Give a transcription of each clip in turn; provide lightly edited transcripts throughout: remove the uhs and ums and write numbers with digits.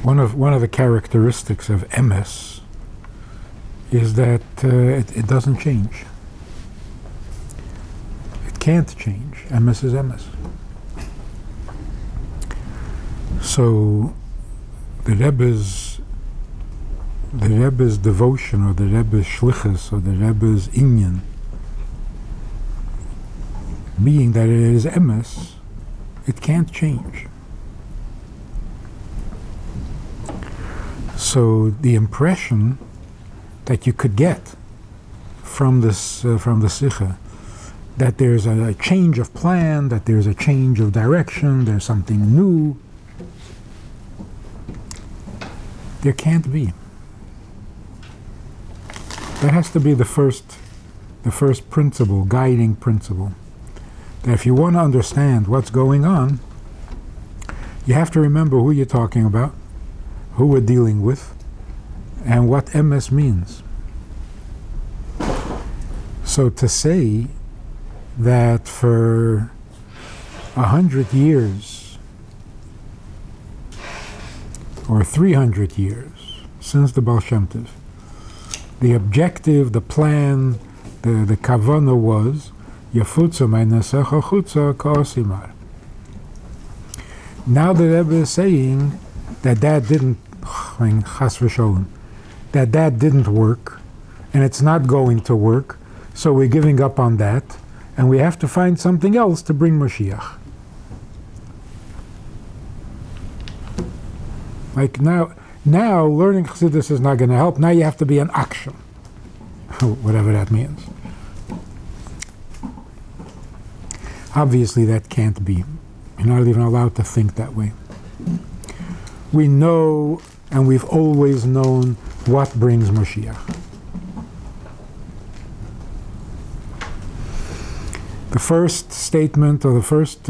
One of the characteristics of Emes is that it doesn't change. It can't change. Emes is Emes. So the Rebbe's devotion, or the Rebbe's shlichus, or the Rebbe's inyan, being that it is Emes, it can't change. So the impression that you could get from this from the Sikha, that there's a change of plan, that there's a change of direction, there's something new, there can't be. That has to be the first principle, guiding principle. That if you want to understand what's going on, you have to remember who you're talking about, who we're dealing with, and what Emes means. So to say that for 100 years or 300 years since the Baal Shem Tov, the objective, the plan, the kavanah was Yafutza meinesecha chutza ka'osimar. Now the Rebbe is saying that didn't, chas v'sholem, that didn't work, and it's not going to work, so we're giving up on that, and we have to find something else to bring Mashiach. Like now learning Chassidus is not going to help. Now you have to be in action, whatever that means. Obviously that can't be. You're not even allowed to think that way. We know, and we've always known, what brings Mashiach. The first statement, or the first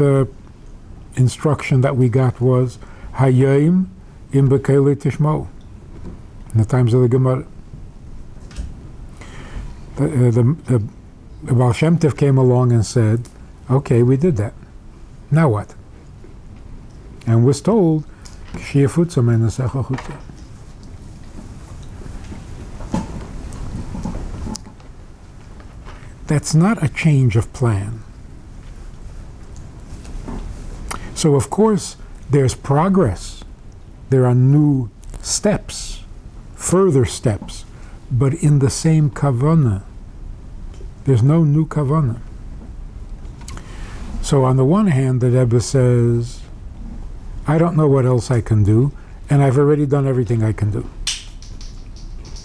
instruction that we got was Hayom im Bekele Tishmo, in the times of the Gemara. The Baal Shem Tov came along and said, okay, we did that. Now what? And was told, that's not a change of plan. So of course there's progress. There are new steps, further steps, but in the same kavanah. There's no new kavanah. So on the one hand, the Rebbe says, I don't know what else I can do, and I've already done everything I can do.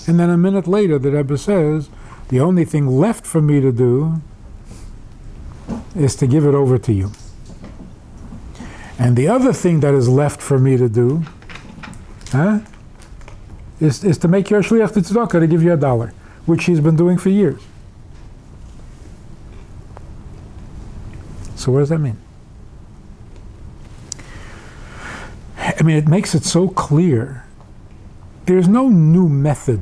And then a minute later, the Rebbe says, the only thing left for me to do is to give it over to you. And the other thing that is left for me to do is to make your shliach to tzedakah, to give you $1, which he's been doing for years. So what does that mean? I mean, it makes it so clear. There's no new method.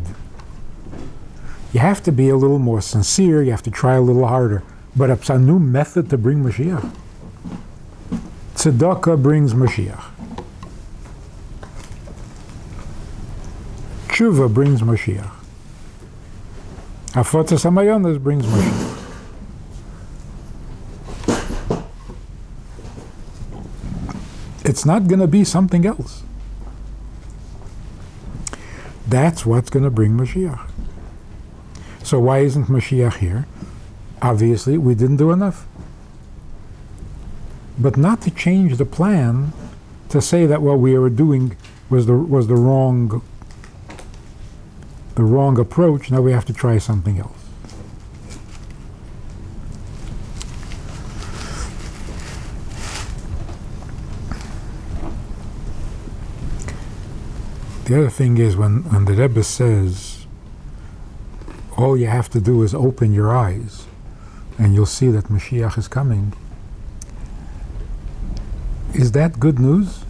You have to be a little more sincere, you have to try a little harder. But it's a new method to bring Mashiach. Tzedakah brings Mashiach. Tshuva brings Mashiach. Afotzas Hamayonos brings Mashiach. It's not going to be something else. That's what's going to bring Mashiach. So why isn't Mashiach here? Obviously, we didn't do enough. But not to change the plan, to say that what we were doing was the wrong approach. Now we have to try something else. The other thing is when the Rebbe says, all you have to do is open your eyes and you'll see that Mashiach is coming. Is that good news?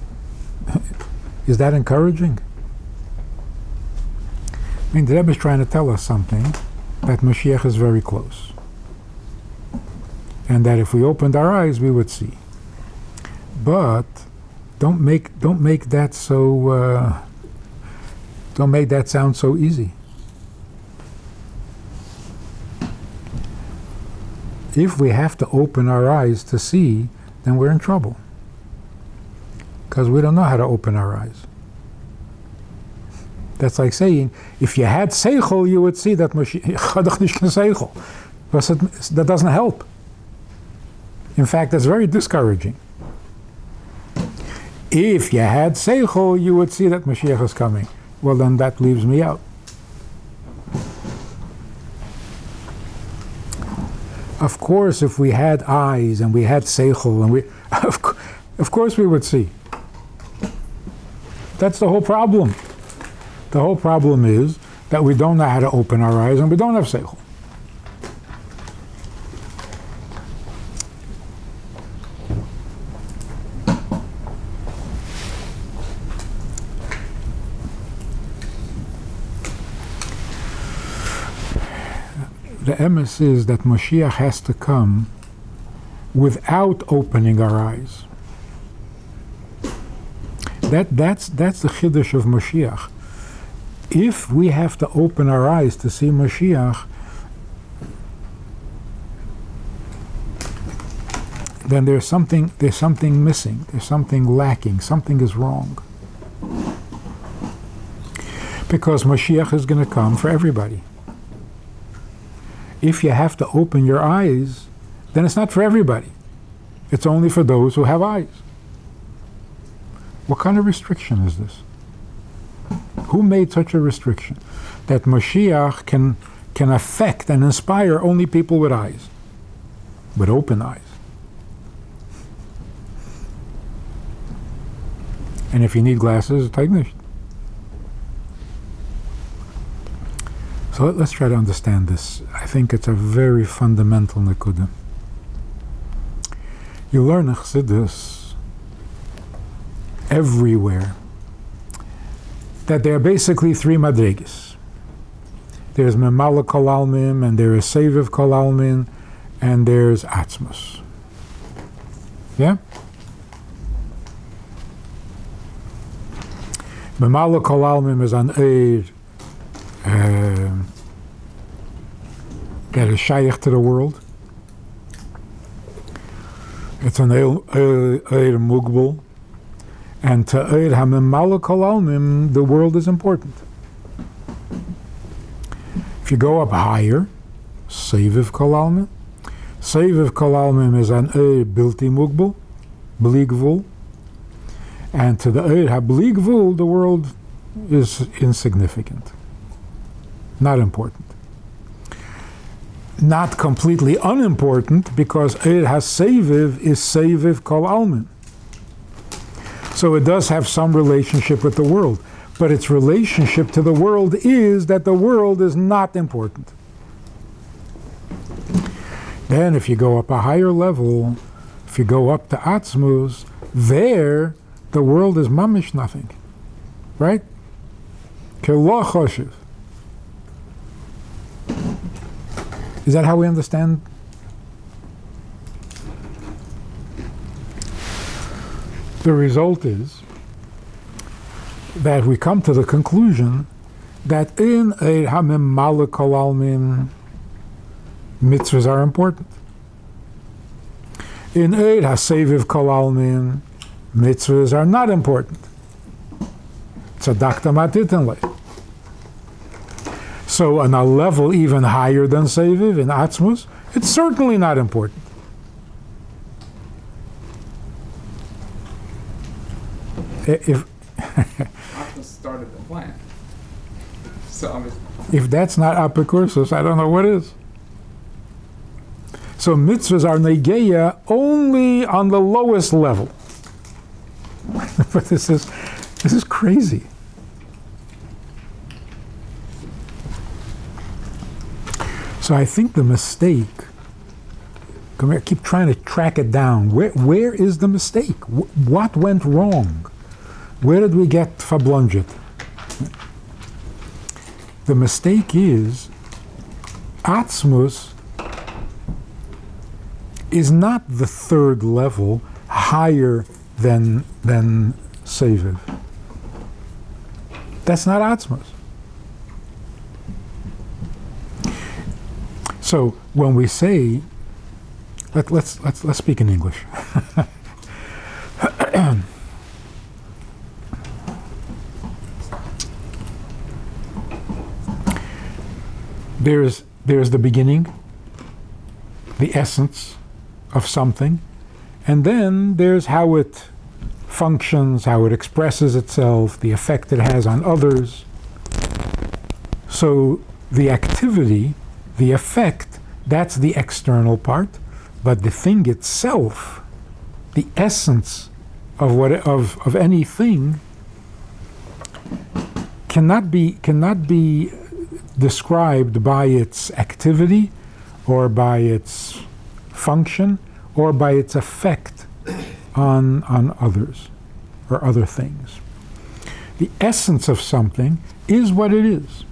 Is that encouraging? I mean, the Rebbe is trying to tell us something, that Mashiach is very close. And that if we opened our eyes, we would see. But Don't make that so. Don't make that sound so easy. If we have to open our eyes to see, then we're in trouble. Because we don't know how to open our eyes. That's like saying, if you had seichel, you would see that seichel. That doesn't help. In fact, that's very discouraging. If you had seichel, you would see that Mashiach is coming. Well, then that leaves me out. Of course, if we had eyes and we had seichel, and of course we would see. That's the whole problem. The whole problem is that we don't know how to open our eyes and we don't have seichel. The Emes is that Mashiach has to come without opening our eyes. That's the chiddush of Mashiach. If we have to open our eyes to see Mashiach, then there's something missing, there's something lacking, something is wrong. Because Mashiach is going to come for everybody. If you have to open your eyes, then it's not for everybody. It's only for those who have eyes. What kind of restriction is this? Who made such a restriction? That Mashiach can affect and inspire only people with eyes, with open eyes. And if you need glasses, take nicht. So let's try to understand this. I think it's a very fundamental nekuda. You learn in Chassidus everywhere that there are basically three madrigas. There's Memala Kol Almin, and there is Seviv Kol Almin, and there's Atzmus. Yeah? Memala Kol Almin is an Eid that is shaykh to the world. It's an Eid Mugbal. And to Eid HaMemala Kol Almin, the world is important. If you go up higher, Seviv Kol Almin. Seviv Kol Almin is an Eid Bilti Mugbal, Bli Gvul. And to the Eid HaBli Gvul, the world is insignificant. Not important. Not completely unimportant, because Eid HaSeviv is Seviv Kol Almin. So it does have some relationship with the world, but its relationship to the world is that the world is not important. Then if you go up a higher level, if you go up to Atzmus, there the world is mamish nothing, right? Kelo choshev. Is that how we understand? The result is that we come to the conclusion that in Eid HaMemala Kol Almin, mitzvahs are important. In Eid HaSeviv Kol Almin, mitzvahs are not important. Tzadakta matitenle. So on a level even higher than Seviv, in Atzmus, it's certainly not important. If Atzmus started the plan. So if that's not apikursus, I don't know what is. So mitzvahs are negeya only on the lowest level. But this is crazy. So I think the mistake, come here, keep trying to track it down. Where is the mistake? What went wrong? Where did we get verblunget? The mistake is Atzmus is not the third level higher than Seviv. That's not Atzmos. So when we say, let's speak in English. There's the beginning, the essence of something, and then there's how it functions, how it expresses itself, the effect it has on others. So the activity, the effect, that's the external part, but the thing itself, the essence of anything, cannot be described by its activity or by its function or by its effect on others or other things. The essence of something is what it is.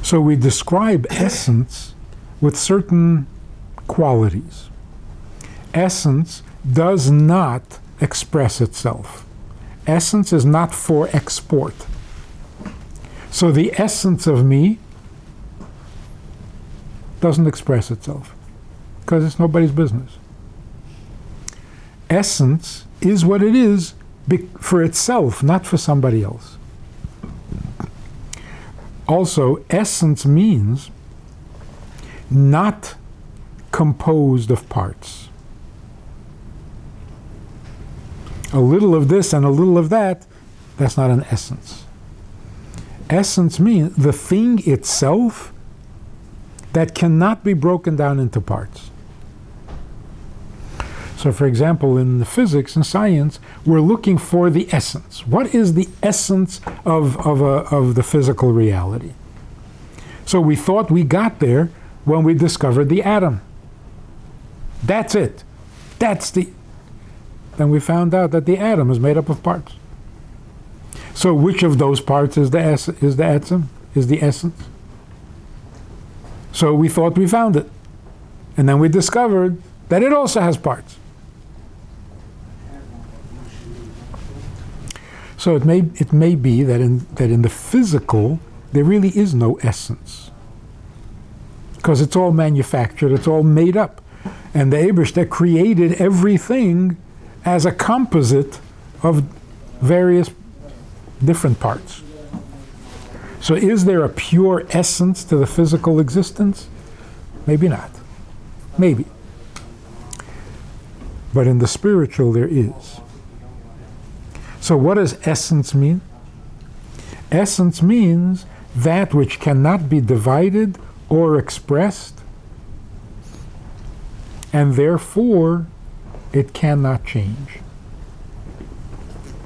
So we describe essence with certain qualities. Essence does not express itself. Essence is not for export. So the essence of me doesn't express itself because it's nobody's business. Essence is what it is for itself, not for somebody else. Also, essence means not composed of parts. A little of this and a little of that, that's not an essence. Essence means the thing itself that cannot be broken down into parts. So, for example, in the physics and science, we're looking for the essence. What is the essence of the physical reality? So we thought we got there when we discovered the atom. That's it. Then we found out that the atom is made up of parts. So which of those parts is the essence? So we thought we found it. And then we discovered that it also has parts. So it may be that in the physical there really is no essence, because it's all manufactured, it's all made up, and the Eibishter created everything as a composite of various different parts. So is there a pure essence to the physical existence? Maybe not. Maybe. But in the spiritual there is. So what does essence mean? Essence means that which cannot be divided or expressed, and therefore it cannot change.